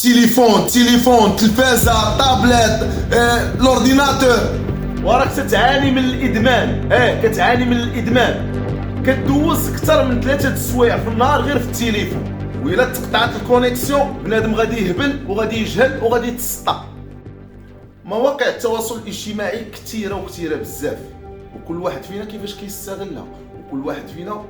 تليفون تلفازه طابلت لورديناتور. وراك تتعاني من الادمان، كتعاني من الادمان، كدوز اكثر من 3 السوايع في النهار غير في التليفون، وإلا تقطعت الكونيكسيون بنادم غادي يهبل وغادي يجهل وغادي يتسطى. مواقع التواصل الاجتماعي كثيره بزاف، وكل واحد فينا كيفاش كيستغلها، وكل واحد فينا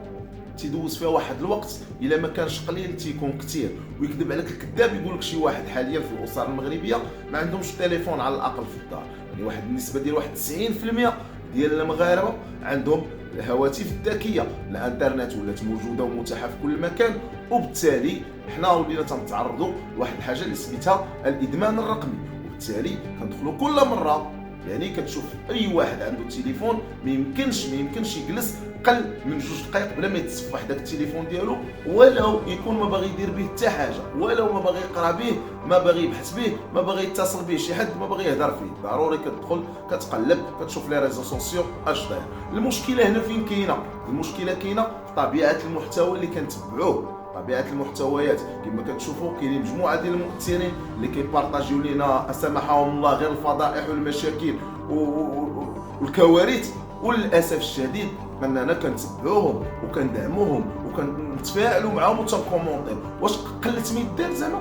تيدوز فيها واحد الوقت الا ما كانش قليل تيكون كثير. ويكذب عليك الكذاب يقول لك شي واحد حاليا في الاسر المغربيه ما عندهمش تليفون على الاقل في الدار، يعني واحد النسبه ديال 90% ديال المغاربه عندهم الهواتف الذكيه. الانترنت ولات موجوده ومتاحه في كل مكان، وبالتالي حنا ولينا تنتعرضوا لواحد الحاجه اللي سميتها الادمان الرقمي. وبالتالي كندخلوا كل مره، يعني كتشوف اي واحد عنده تليفون ما يمكنش يجلس قل من 2 دقائق بلا ما يتصفح داك التليفون ديالو، ولو يكون ما باغي يدير به حتى حاجه، ولو ما باغي يقرا به، ما باغي يبحث به، ما باغي يتصل به شي حد، ما باغي يهضر فيه. ضروري كتدخل كتقلب كتشوف لي ريزو سوسيو اش داير. المشكله هنا فين كاينه؟ المشكله كاينه في طبيعه المحتوى اللي كنتبعوه. طبيعه المحتويات كما كتشوفوا كاينين مجموعه ديال المؤثرين اللي كيبارطاجيو لينا سمحهم الله غير الفضائح والمشاكل والكوارث، وللاسف الشديد اننا كنتبعوهم وكندعموهم وكنتفاعلوا معاهم وتنكومونطيو. واش قلت ما يدار؟ زعما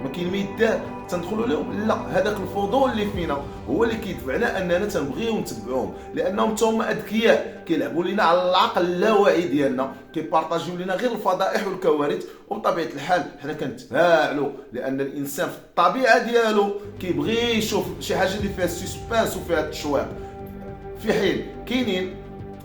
ما كاين ما يدار تندخلوا لهم؟ لا، هذاك الفضول اللي فينا هو اللي كيدفعنا اننا تنبغيو نتبعوهم، لانهم هما اذكياء كيلعبوا لينا على العقل اللاواعي ديالنا، كيبارطاجيو لينا غير الفضائح والكوارث. وبطبيعه الحال حنا كنتفاعلوا، لان الانسان في الطبيعه ديالو كيبغي يشوف شي حاجه اللي فيها سسبانس وفيها التشويق، في حين كاينين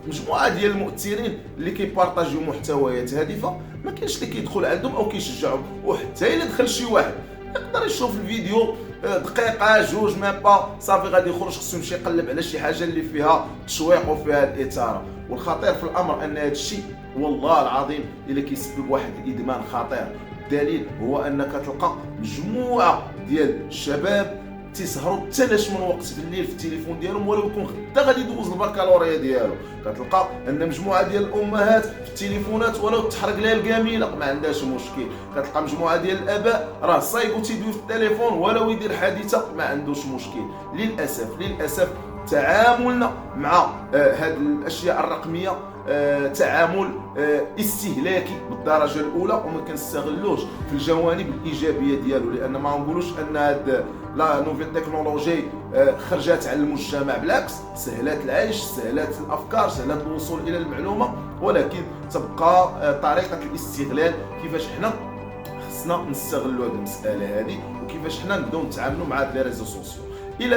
مجموعه ديال المؤثرين اللي كيبارطاجيو محتويات هادفه ما كاينش اللي كيدخل عندهم او كيشجعهم. وحتى الا دخل شي واحد يقدر يشوف الفيديو دقيقه جوج ما با صافي غادي يخرج، خصو يمشي يقلب على شي حاجه اللي فيها تشويق وفيها الاثاره. والخطير في الامر ان هذا الشيء والله العظيم الا كيسبب واحد الادمان خطير. الدليل هو انك تلقى مجموعه ديال الشباب تيسهروا حتى لاش من وقت في الليل في التليفون ديالهم، ولو يكون غدا غادي يدوز البكالوريا ديالو. كتلقى ان مجموعه ديال الامهات في التليفونات ولو تحرق لها الكامله ما عندهاش مشكل. كتلقى مجموعه ديال الاباء راه صايبو تيدوي في التليفون ولو يدير حادثه ما عندوش مشكل. للاسف تعاملنا مع هذه الاشياء الرقميه تعامل استهلاكي بالدرجه الاولى، وما كنستغلوش في الجوانب الايجابيه ديالو، لان ما نقولوش ان هاد لا نوفيل تكنولوجي خرجت على المجتمع، بالعكس سهلات العيش، سهلات الافكار، سهلات الوصول الى المعلومه، ولكن تبقى طريقه الاستغلال كيفاش حنا خصنا نستغلوا هذه المساله هذه، وكيفاش حنا نبداو نتعاملوا مع هاد لي ريزو سوسيو. الى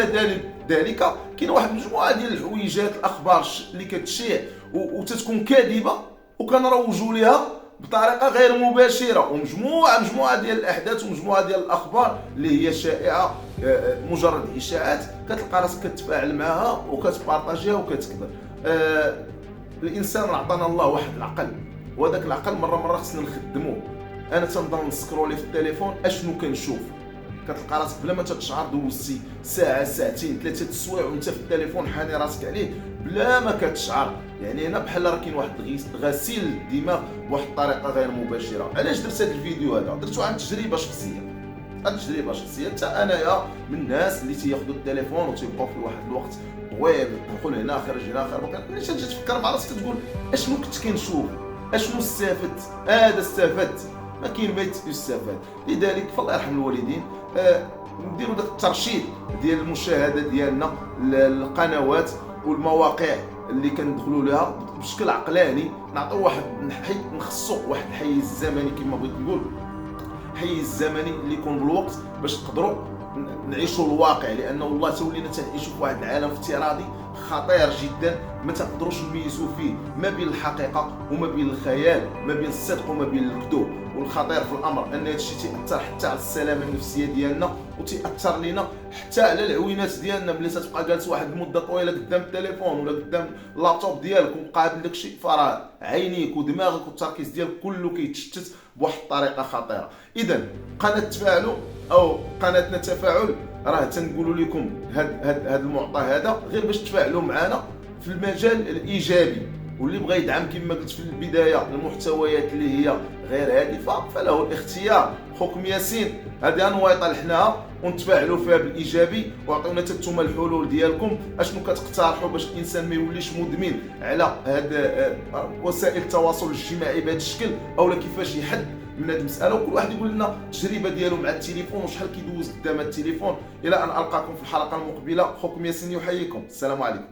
ذلك كاين واحد المجموعه ديال الحويجات الاخبار اللي كتشيع وتتكون كاذبه وكنروجوا ليها بطريقه غير مباشره، ومجموعه ديال الاحداث ومجموعه ديال الاخبار اللي هي شائعه مجرد اشاعات كتلقى راسك كتفاعل معها وكتبارطاجيها وكتكبر. الانسان عطانا الله واحد العقل، وهذاك العقل مره خصنا نخدموه. انا تنضل نسكرولي في التليفون اشنو كنشوف؟ كتلقى راسك بلا ما تتشعر دوزتي ساعه ساعتين 3 السوايع وانت في التليفون حاني راسك عليه بلا ما كتشعر. يعني هنا بحال راه كاين واحد غسيل للدماغ بواحد الطريقه غير مباشره. علاش درت هذا الفيديو هذا؟ درتو عن تجربه شخصيه. حتى انايا من الناس اللي تياخذوا التليفون وتيبقاو في واحد الوقت طويل، تدخل هنا خرج هنا خرج، ملي تجي تفكر مع راسك تقول اشنو كنت كنشوف؟ اشنو استفدت؟ استفدت؟ ما كاين ما يستفاد. لذلك فالله يرحم الوالدين نديروا داك الترشيد ديال المشاهده ديالنا للقنوات والمواقع اللي كندخلوا لها بشكل عقلاني، نعطيو واحد نخصو واحد الحيز الزمني كما بغيت نقول، حيز زمني اللي يكون بالوقت باش نقدروا نعيشوا الواقع، لانه والله تولينا تنعيشوا في واحد العالم افتراضي خطير جدا ما تقدروش نميزوا فيه ما بين الحقيقه وما بين الخيال، ما بين الصدق وما بين الكذوب. والخطير في الامر ان هذا الشيء تاثر حتى على السلامه النفسيه ديالنا، وتاثر لينا حتى على العوينات ديالنا. ملي تبقى جالس واحد المده طويله قدام التليفون ولا قدام اللابتوب ديالك ومقابل داك الشيء، فراه عينيك ودماغك والتركيز ديالك كله كيتشتت بواحد الطريقه خطيره. اذا قناه تفاعلوا او قناتنا تفاعل راه تنقولوا لكم هذا المعطى هذا غير باش تفاعلوا معنا في المجال الايجابي، واللي بغى يدعم كما قلت في البدايه المحتويات اللي هي غير هادفه فله الاختيار. خوكم ياسين هذه انواط لحناها ونتفاعلوا فيها بالايجابي، وعطيونا حتى نتوما الحلول ديالكم اشنو كتقترحوا باش الانسان ما يوليش مدمن على هاد وسائل التواصل الاجتماعي بهذا الشكل، اولا كيفاش يحد من هذه المساله. وكل واحد يقول لنا التجربه ديالو مع التليفون وشحال كيدوز قدام التليفون. الى ان القاكم في الحلقه المقبله، خوكم ياسين يحييكم، السلام عليكم.